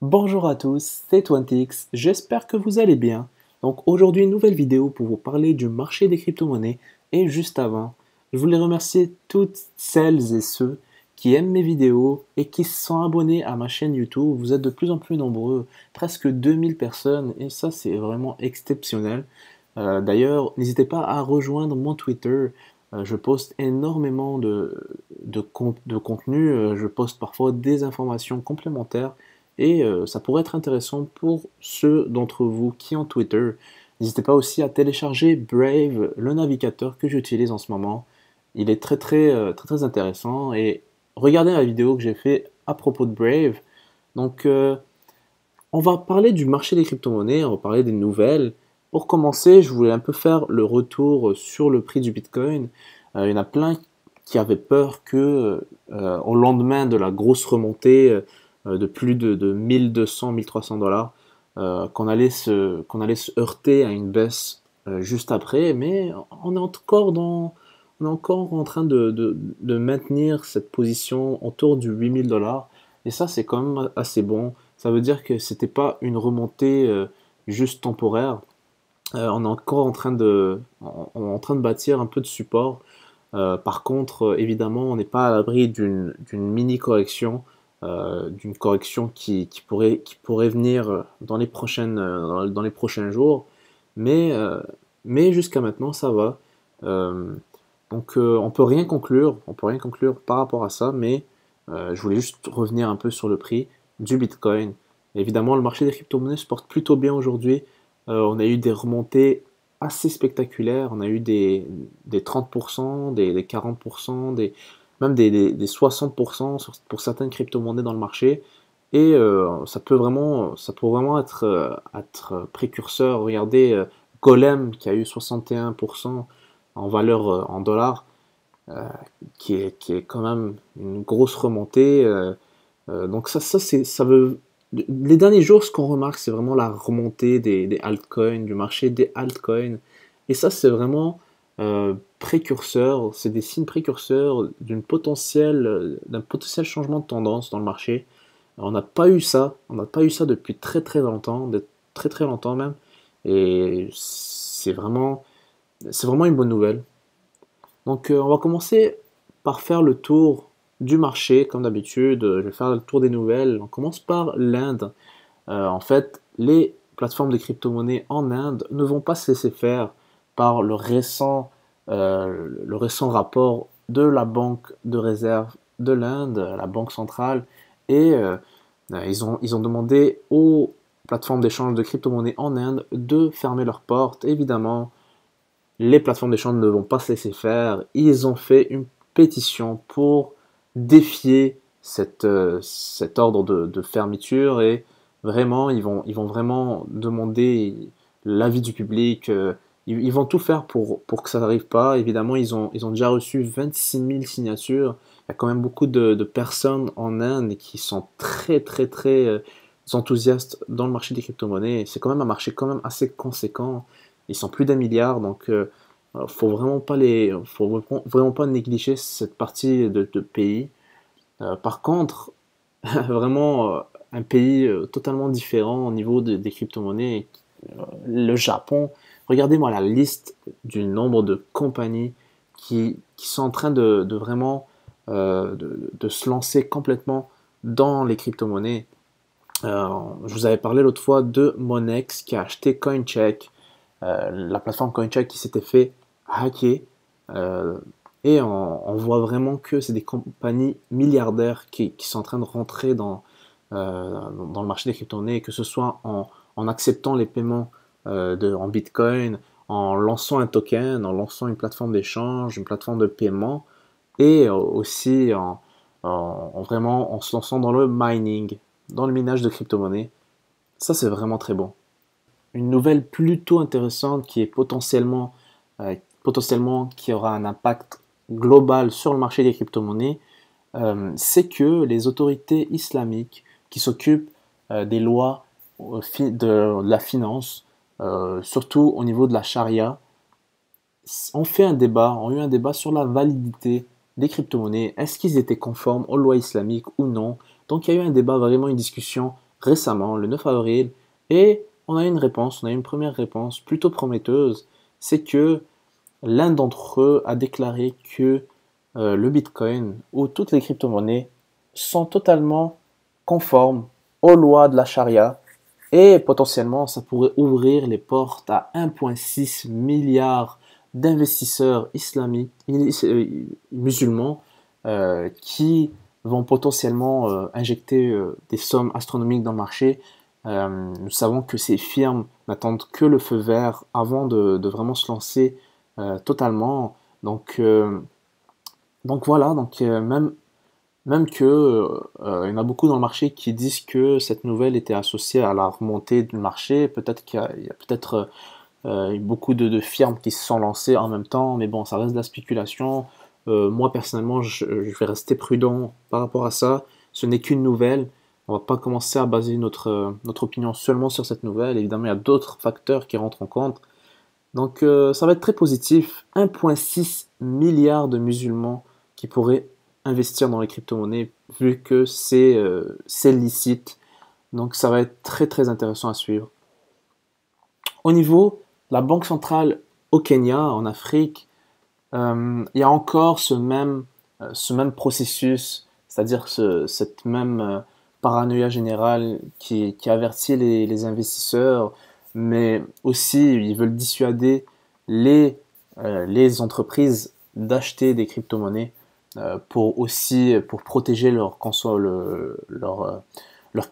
Bonjour à tous, c'est Twantix, j'espère que vous allez bien. Donc aujourd'hui une nouvelle vidéo pour vous parler du marché des crypto-monnaies et juste avant, je voulais remercier toutes celles et ceux qui aiment mes vidéos et qui se sont abonnés à ma chaîne YouTube. Vous êtes de plus en plus nombreux, presque 2000 personnes et ça c'est vraiment exceptionnel. D'ailleurs, n'hésitez pas à rejoindre mon Twitter. Je poste énormément de contenu, je poste parfois des informations complémentaires et ça pourrait être intéressant pour ceux d'entre vous qui ont Twitter. N'hésitez pas aussi à télécharger Brave, le navigateur que j'utilise en ce moment. Il est très intéressant et regardez la vidéo que j'ai fait à propos de Brave. Donc, on va parler du marché des crypto-monnaies, on va parler des nouvelles. Pour commencer, je voulais un peu faire le retour sur le prix du Bitcoin. Il y en a plein qui avaient peur que, au lendemain de la grosse remontée de plus de 1200, 1300 dollars, qu'on allait se heurter à une baisse juste après. Mais on est encore en train de maintenir cette position autour du 8000 dollars. Et ça, c'est quand même assez bon. Ça veut dire que c'était pas une remontée juste temporaire. On est encore on est en train de bâtir un peu de support. Par contre, évidemment, on n'est pas à l'abri d'une mini correction, d'une correction qui pourrait venir dans les prochains jours. Mais, euh, mais jusqu'à maintenant, ça va. Euh, on peut rien conclure par rapport à ça, mais je voulais juste revenir un peu sur le prix du Bitcoin. Évidemment, le marché des crypto-monnaies se porte plutôt bien aujourd'hui. On a eu des remontées assez spectaculaires. On a eu des 30%, des 40%, même des 60% pour certaines crypto-monnaies dans le marché. Et ça peut vraiment être précurseur. Regardez Golem qui a eu 61% en valeur en dollars, euh, qui est quand même une grosse remontée. Donc ça veut. Les derniers jours, ce qu'on remarque, c'est vraiment la remontée des altcoins, du marché des altcoins. Et ça, c'est vraiment précurseur, c'est des signes précurseurs d'un potentiel changement de tendance dans le marché. On n'a pas eu ça, on n'a pas eu ça depuis très longtemps, de très longtemps même. Et c'est vraiment une bonne nouvelle. Donc, on va commencer par faire le tour du marché, comme d'habitude. Je vais faire le tour des nouvelles. On commence par l'Inde. En fait, les plateformes de crypto-monnaies en Inde ne vont pas se laisser faire par le récent rapport de la Banque de réserve de l'Inde, la Banque centrale, et ils ont demandé aux plateformes d'échange de crypto-monnaies en Inde de fermer leurs portes. Évidemment, les plateformes d'échange ne vont pas se laisser faire. Ils ont fait une pétition pour défier cet ordre de fermeture et vraiment, ils vont vraiment demander l'avis du public. Ils vont tout faire pour que ça n'arrive pas. Évidemment, ils ont déjà reçu 26 000 signatures. Il y a quand même beaucoup de personnes en Inde qui sont très enthousiastes dans le marché des crypto-monnaies. C'est quand même un marché quand même assez conséquent. Ils sont plus d'un milliard, donc faut vraiment pas négliger cette partie de pays. Par contre, vraiment un pays totalement différent au niveau des crypto-monnaies, le Japon. Regardez-moi la liste du nombre de compagnies qui sont en train de vraiment de se lancer complètement dans les crypto-monnaies. Je vous avais parlé l'autre fois de Monex qui a acheté Coincheck, la plateforme Coincheck qui s'était fait hacker. euh, et on voit vraiment que c'est des compagnies milliardaires qui sont en train de rentrer dans le marché des crypto-monnaies, que ce soit en acceptant les paiements en Bitcoin, en lançant un token, en lançant une plateforme d'échange, une plateforme de paiement, et aussi vraiment en se lançant dans le mining, dans le minage de crypto-monnaies. Ça, c'est vraiment très bon. Une nouvelle plutôt intéressante qui est potentiellement qui aura un impact global sur le marché des crypto-monnaies, c'est que les autorités islamiques qui s'occupent des lois de la finance, surtout au niveau de la charia, ont eu un débat sur la validité des crypto-monnaies. Est-ce qu'ils étaient conformes aux lois islamiques ou non? Donc il y a eu un débat, vraiment une discussion récemment, le 9 avril, et on a une première réponse plutôt prometteuse, c'est que l'un d'entre eux a déclaré que le Bitcoin ou toutes les crypto-monnaies sont totalement conformes aux lois de la charia et potentiellement ça pourrait ouvrir les portes à 1,6 milliard d'investisseurs islamiques, musulmans qui vont potentiellement injecter des sommes astronomiques dans le marché. Nous savons que ces firmes n'attendent que le feu vert avant de vraiment se lancer totalement. Donc voilà, même que il y en a beaucoup dans le marché qui disent que cette nouvelle était associée à la remontée du marché. Peut-être qu'il y a peut-être beaucoup de firmes qui se sont lancées en même temps, mais bon, ça reste de la spéculation. Moi personnellement, je vais rester prudent par rapport à ça. Ce n'est qu'une nouvelle. On va pas commencer à baser notre opinion seulement sur cette nouvelle. Évidemment, il y a d'autres facteurs qui rentrent en compte. Donc ça va être très positif. 1,6 milliard de musulmans qui pourraient investir dans les crypto-monnaies vu que c'est licite. Donc ça va être très très intéressant à suivre. Au niveau de la Banque centrale au Kenya, en Afrique, il y a encore ce même processus, c'est-à-dire cette même paranoïa générale qui avertit les investisseurs, mais aussi ils veulent dissuader les entreprises d'acheter des crypto-monnaies pour protéger leurs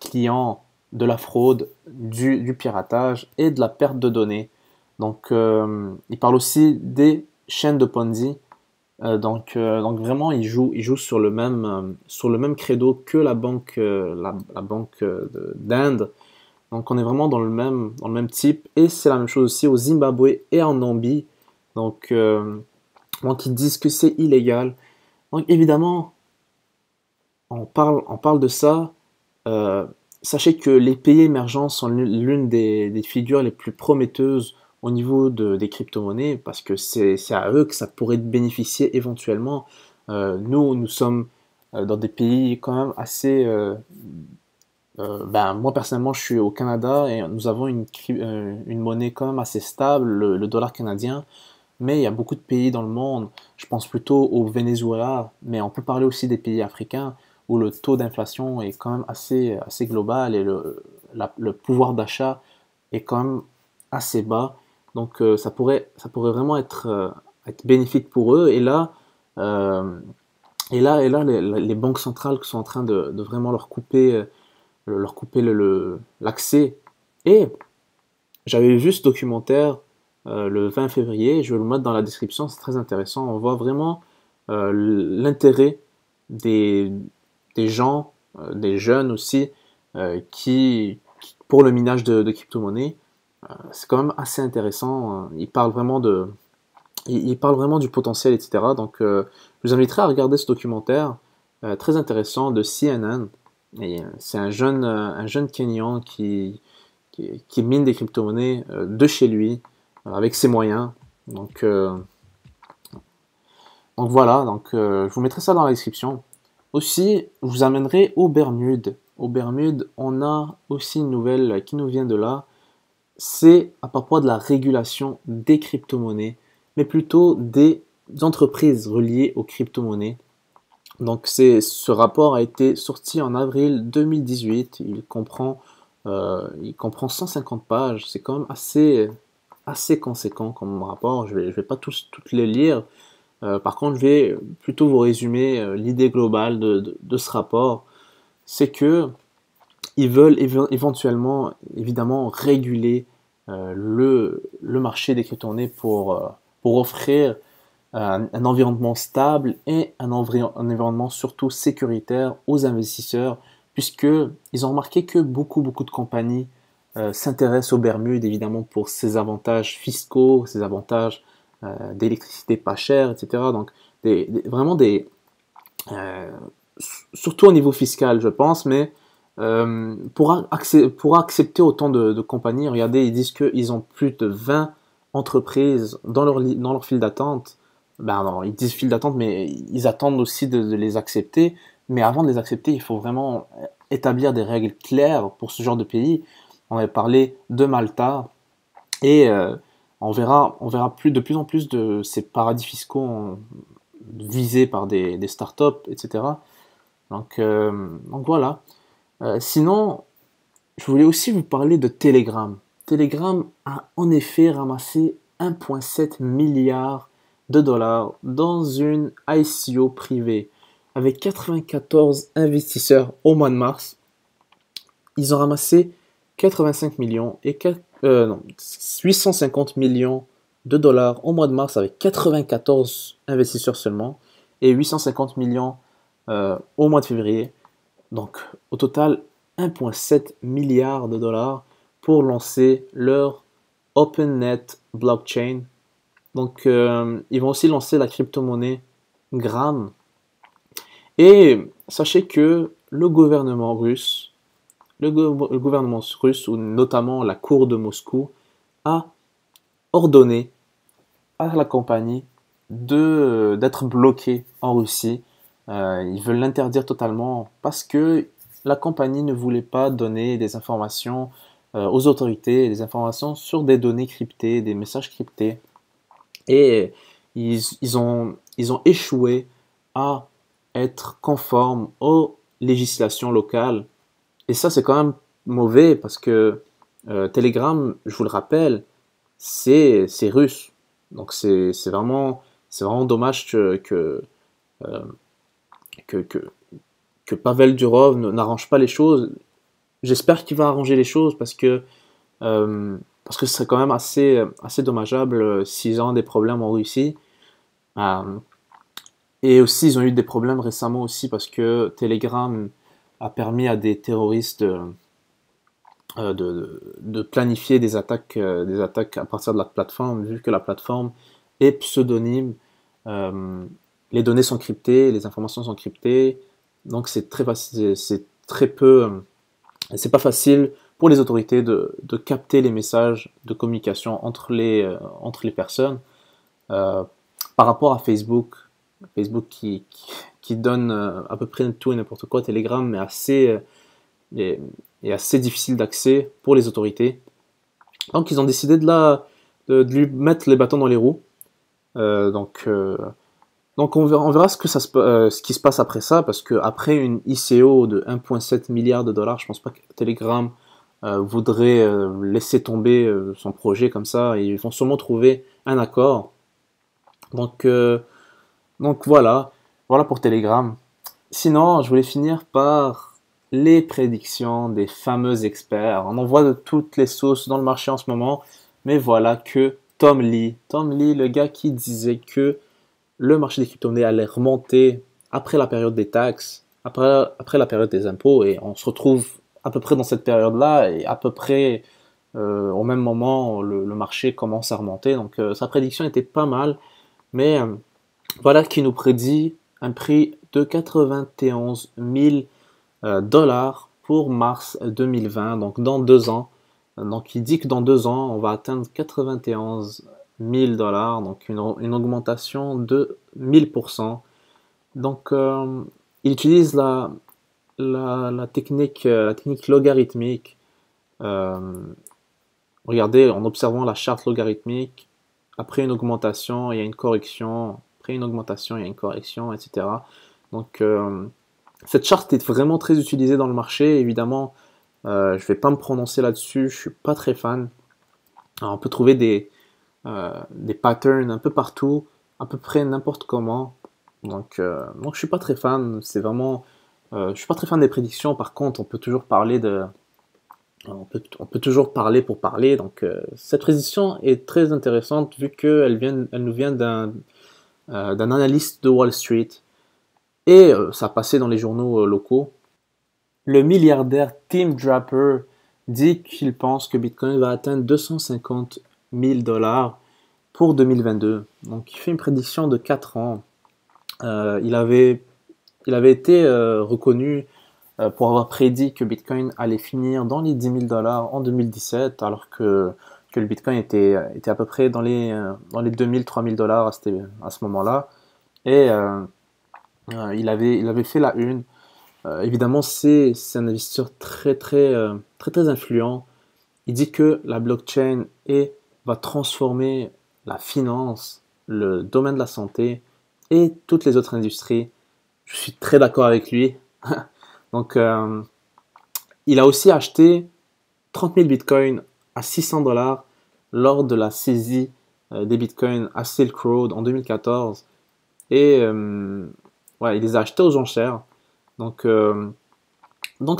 clients de la fraude, du piratage et de la perte de données. Donc, il parle aussi des chaînes de Ponzi. Donc vraiment, il joue sur le même credo que la banque d'Inde. Donc on est vraiment dans le même type. Et c'est la même chose aussi au Zimbabwe et en Namibie. Donc, donc ils disent que c'est illégal. Donc évidemment, on parle de ça. Euh, Sachez que les pays émergents sont l'une des figures les plus prometteuses au niveau des crypto-monnaies parce que c'est à eux que ça pourrait bénéficier éventuellement. Nous sommes dans des pays quand même assez... moi personnellement, je suis au Canada et nous avons une monnaie quand même assez stable, le dollar canadien. Mais il y a beaucoup de pays dans le monde, je pense plutôt au Venezuela, mais on peut parler aussi des pays africains où le taux d'inflation est quand même assez global et le pouvoir d'achat est quand même assez bas. Donc ça pourrait vraiment être bénéfique pour eux. Euh, et là les banques centrales qui sont en train de vraiment leur couper l'accès. Et j'avais vu ce documentaire le 20 février, je vais le mettre dans la description, c'est très intéressant. On voit vraiment l'intérêt des, des gens, des jeunes aussi, pour le minage de crypto-monnaies. C'est quand même assez intéressant. Il parle vraiment du potentiel, etc. Donc, je vous inviterai à regarder ce documentaire très intéressant de CNN. Et c'est un jeune Kenyan qui mine des crypto-monnaies de chez lui, avec ses moyens. Donc, donc voilà, je vous mettrai ça dans la description. Aussi, je vous amènerai aux Bermudes. Aux Bermudes, on a aussi une nouvelle qui nous vient de là. C'est à propos de la régulation des crypto-monnaies, mais plutôt des entreprises reliées aux crypto-monnaies. Donc ce rapport a été sorti en avril 2018. Il comprend 150 pages. C'est quand même assez conséquent comme rapport. Je vais pas toutes les lire. Par contre, je vais plutôt vous résumer l'idée globale de ce rapport. C'est que ils veulent éventuellement, évidemment, réguler le marché des crypto-monnaies pour offrir un environnement stable et un environnement surtout sécuritaire aux investisseurs, puisqu'ils ont remarqué que beaucoup de compagnies s'intéressent aux Bermudes, évidemment, pour ses avantages fiscaux, ses avantages d'électricité pas chère, etc. Donc, vraiment euh, surtout au niveau fiscal, je pense, mais pour accepter autant de compagnies, regardez, ils disent qu'ils ont plus de 20 entreprises dans leur file d'attente. Ben non, ils disent file d'attente, mais ils attendent aussi de les accepter. Mais avant de les accepter, il faut vraiment établir des règles claires pour ce genre de pays. On avait parlé de Malta et on verra de plus en plus de ces paradis fiscaux visés par des startups, etc. Donc voilà. Sinon, je voulais aussi vous parler de Telegram. Telegram a en effet ramassé 1,7 milliard de dollars dans une ICO privée avec 94 investisseurs au mois de mars. Ils ont ramassé 85 millions et 850 millions de dollars au mois de mars avec 94 investisseurs seulement et 850 millions au mois de février. Donc au total 1,7 milliard de dollars pour lancer leur OpenNet blockchain. Donc ils vont aussi lancer la crypto-monnaie Gram. Et sachez que le gouvernement russe, ou notamment la cour de Moscou, a ordonné à la compagnie d'être bloquée en Russie. Ils veulent l'interdire totalement parce que la compagnie ne voulait pas donner des informations aux autorités, des informations sur des données cryptées, des messages cryptés. Et ils ont échoué à être conformes aux législations locales. Et ça, c'est quand même mauvais parce que Telegram, je vous le rappelle, c'est russe. Donc c'est vraiment dommage euh, que Pavel Durov n'arrange pas les choses. J'espère qu'il va arranger les choses parce que ce serait quand même assez dommageable s'ils ont des problèmes en Russie. Euh, et aussi, ils ont eu des problèmes récemment aussi parce que Telegram a permis à des terroristes de planifier des attaques à partir de la plateforme, vu que la plateforme est pseudonyme. euh, les données sont cryptées, les informations sont cryptées, donc c'est très facile, c'est très peu, c'est pas facile pour les autorités de capter les messages de communication entre les personnes. Euh, Par rapport à Facebook, qui donne à peu près tout et n'importe quoi, Telegram est, est assez difficile d'accès pour les autorités. Donc ils ont décidé de lui mettre les bâtons dans les roues. Euh, donc, euh, donc on verra ce qui se passe après ça, parce qu'après une ICO de 1,7 milliard de dollars, je pense pas que Telegram voudrait laisser tomber son projet comme ça. Ils vont sûrement trouver un accord. Donc, euh, donc voilà pour Telegram. Sinon, je voulais finir par les prédictions des fameux experts. On en voit de toutes les sauces dans le marché en ce moment, mais voilà que Tom Lee, le gars qui disait que le marché des crypto-monnaies allait remonter après la période des taxes, après la période des impôts, et on se retrouve à peu près dans cette période-là, et à peu près au même moment, le marché commence à remonter. Donc sa prédiction était pas mal, mais voilà qui nous prédit un prix de 91 000 dollars pour mars 2020, donc dans 2 ans. Donc il dit que dans 2 ans, on va atteindre 91 000 dollars, donc une augmentation de 1000%. Donc il utilise la technique logarithmique. Euh, Regardez, en observant la charte logarithmique, après une augmentation, il y a une correction, après une augmentation, il y a une correction, etc. Donc cette charte est vraiment très utilisée dans le marché. Évidemment, je ne vais pas me prononcer là-dessus, je ne suis pas très fan. Alors, on peut trouver des patterns un peu partout, à peu près n'importe comment. Donc je suis pas très fan. Je suis pas très fan des prédictions. Par contre, on peut toujours parler pour parler. Donc cette prédiction est très intéressante vu elle nous vient d'un analyste de Wall Street et ça a passé dans les journaux locaux. Le milliardaire Tim Draper dit qu'il pense que Bitcoin va atteindre 250 000 dollars pour 2022. Donc il fait une prédiction de 4 ans. Il avait été reconnu pour avoir prédit que Bitcoin allait finir dans les 10 000 dollars en 2017, alors que le Bitcoin était à peu près dans les 2 000, 3 000 dollars à ce moment-là. Et il avait fait la une. Évidemment, c'est un investisseur très influent. Il dit que la blockchain va transformer la finance, le domaine de la santé et toutes les autres industries. Je suis très d'accord avec lui. Donc, il a aussi acheté 30 000 bitcoins à 600 $ lors de la saisie des bitcoins à Silk Road en 2014. Et ouais, il les a achetés aux enchères. Donc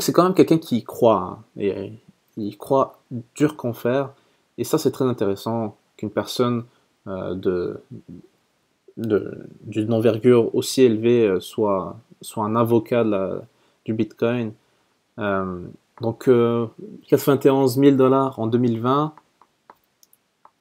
c'est quand même quelqu'un qui y croit. Hein, et il croit dur qu'en fer. Et ça, c'est très intéressant qu'une personne d'une envergure aussi élevée soit un avocat du Bitcoin. Donc 91 000 $ en 2020,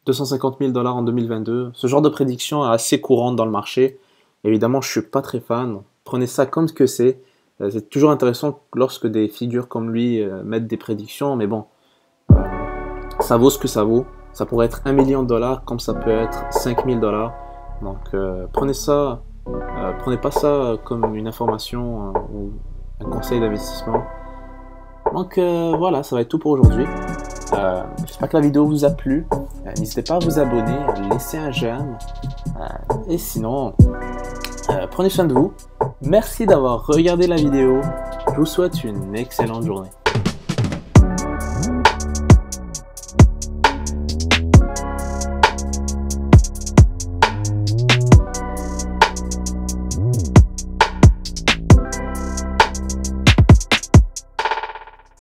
250 000 $ en 2022. Ce genre de prédiction est assez courante dans le marché. Évidemment, je ne suis pas très fan. Prenez ça comme ce que c'est. C'est toujours intéressant lorsque des figures comme lui mettent des prédictions, mais bon, ça vaut ce que ça vaut. Ça pourrait être 1 million de $ comme ça peut être 5 000 $. Donc prenez pas ça comme une information ou un conseil d'investissement. Donc voilà, ça va être tout pour aujourd'hui. J'espère que la vidéo vous a plu. N'hésitez pas à vous abonner, à laisser un j'aime. Et sinon, prenez soin de vous. Merci d'avoir regardé la vidéo. Je vous souhaite une excellente journée.